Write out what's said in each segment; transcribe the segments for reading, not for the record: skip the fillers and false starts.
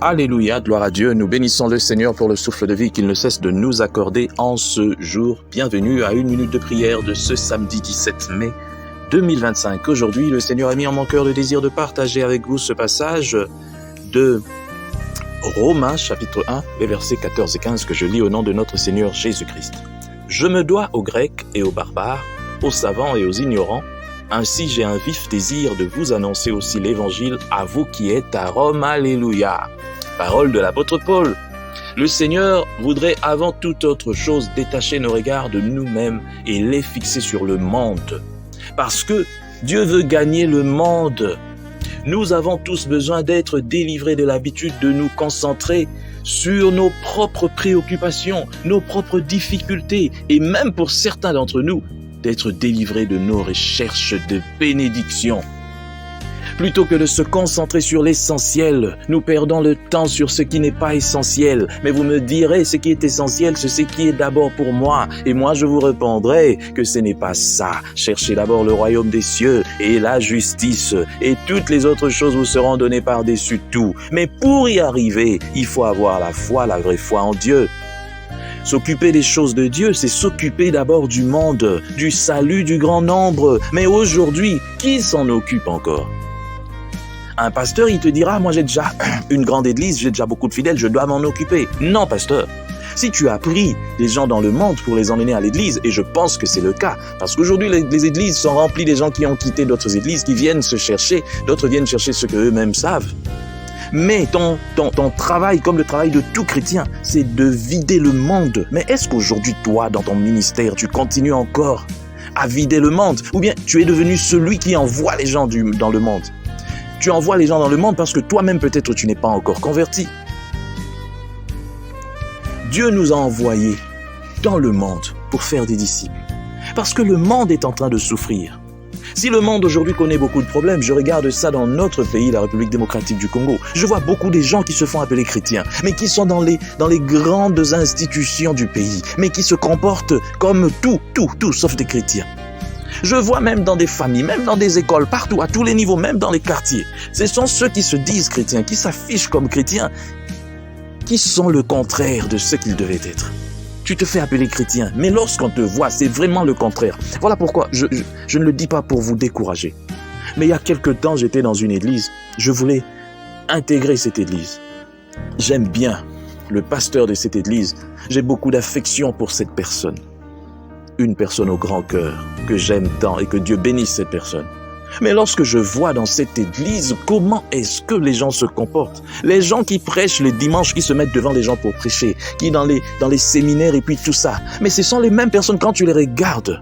Alléluia, gloire à Dieu, nous bénissons le Seigneur pour le souffle de vie qu'il ne cesse de nous accorder en ce jour. Bienvenue à une minute de prière de ce samedi 17 mai 2025. Aujourd'hui, le Seigneur a mis en mon cœur le désir de partager avec vous ce passage de Romains chapitre 1, les versets 14 et 15 que je lis au nom de notre Seigneur Jésus-Christ. Je me dois aux Grecs et aux barbares, aux savants et aux ignorants. Ainsi, j'ai un vif désir de vous annoncer aussi l'évangile à vous qui êtes à Rome. Alléluia. Parole de l'apôtre Paul. Le Seigneur voudrait avant toute autre chose détacher nos regards de nous-mêmes et les fixer sur le monde. Parce que Dieu veut gagner le monde. Nous avons tous besoin d'être délivrés de l'habitude de nous concentrer sur nos propres préoccupations, nos propres difficultés et même pour certains d'entre nous, d'être délivrés de nos recherches de bénédiction. Plutôt que de se concentrer sur l'essentiel, nous perdons le temps sur ce qui n'est pas essentiel. Mais vous me direz, ce qui est essentiel, c'est ce qui est d'abord pour moi. Et moi, je vous répondrai que ce n'est pas ça. Cherchez d'abord le royaume des cieux et la justice. Et toutes les autres choses vous seront données par-dessus tout. Mais pour y arriver, il faut avoir la foi, la vraie foi en Dieu. S'occuper des choses de Dieu, c'est s'occuper d'abord du monde, du salut du grand nombre. Mais aujourd'hui, qui s'en occupe encore ? Un pasteur, il te dira, moi j'ai déjà une grande église, j'ai déjà beaucoup de fidèles, je dois m'en occuper. Non, pasteur. Si tu as pris des gens dans le monde pour les emmener à l'église, et je pense que c'est le cas, parce qu'aujourd'hui les églises sont remplies des gens qui ont quitté d'autres églises, qui viennent se chercher, d'autres viennent chercher ce qu'eux-mêmes savent. Mais ton travail, comme le travail de tout chrétien, c'est de vider le monde. Mais est-ce qu'aujourd'hui, toi, dans ton ministère, tu continues encore à vider le monde? Ou bien tu es devenu celui qui envoie les gens dans le monde? Tu envoies les gens dans le monde parce que toi-même, peut-être, tu n'es pas encore converti. Dieu nous a envoyés dans le monde pour faire des disciples. Parce que le monde est en train de souffrir. Si le monde aujourd'hui connaît beaucoup de problèmes, je regarde ça dans notre pays, la République démocratique du Congo. Je vois beaucoup de gens qui se font appeler chrétiens, mais qui sont dans les grandes institutions du pays, mais qui se comportent comme tout, sauf des chrétiens. Je vois même dans des familles, même dans des écoles, partout, à tous les niveaux, même dans les quartiers. Ce sont ceux qui se disent chrétiens, qui s'affichent comme chrétiens, qui sont le contraire de ce qu'ils devaient être. Tu te fais appeler chrétien, mais lorsqu'on te voit, c'est vraiment le contraire. Voilà pourquoi je ne le dis pas pour vous décourager. Mais il y a quelque temps, j'étais dans une église, je voulais intégrer cette église. J'aime bien le pasteur de cette église, j'ai beaucoup d'affection pour cette personne. Une personne au grand cœur, que j'aime tant et que Dieu bénisse cette personne. Mais lorsque je vois dans cette église, comment est-ce que les gens se comportent? Les gens qui prêchent le dimanche, qui se mettent devant les gens pour prêcher, qui dans les séminaires et puis tout ça. Mais ce sont les mêmes personnes quand tu les regardes.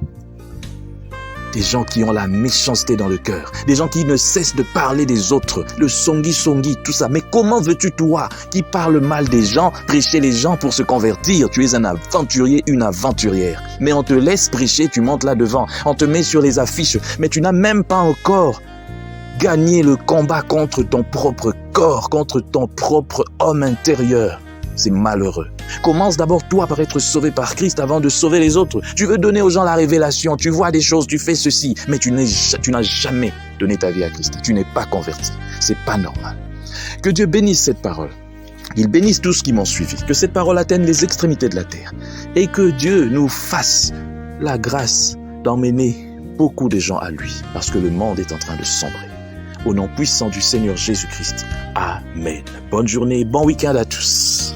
Des gens qui ont la méchanceté dans le cœur. Des gens qui ne cessent de parler des autres. Le songi, tout ça. Mais comment veux-tu, toi, qui parle mal des gens, prêcher les gens pour se convertir? Tu es un aventurier, une aventurière. Mais on te laisse prêcher, tu montes là devant. On te met sur les affiches. Mais tu n'as même pas encore gagné le combat contre ton propre corps, contre ton propre homme intérieur. C'est malheureux. Commence d'abord toi par être sauvé par Christ avant de sauver les autres. Tu veux donner aux gens la révélation, tu vois des choses, tu fais ceci, mais tu n'as jamais donné ta vie à Christ. Tu n'es pas converti. C'est pas normal. Que Dieu bénisse cette parole. Il bénisse tous qui m'ont suivi. Que cette parole atteigne les extrémités de la terre. Et que Dieu nous fasse la grâce d'emmener beaucoup de gens à lui. Parce que le monde est en train de sombrer. Au nom puissant du Seigneur Jésus-Christ. Amen. Bonne journée, bon week-end à tous.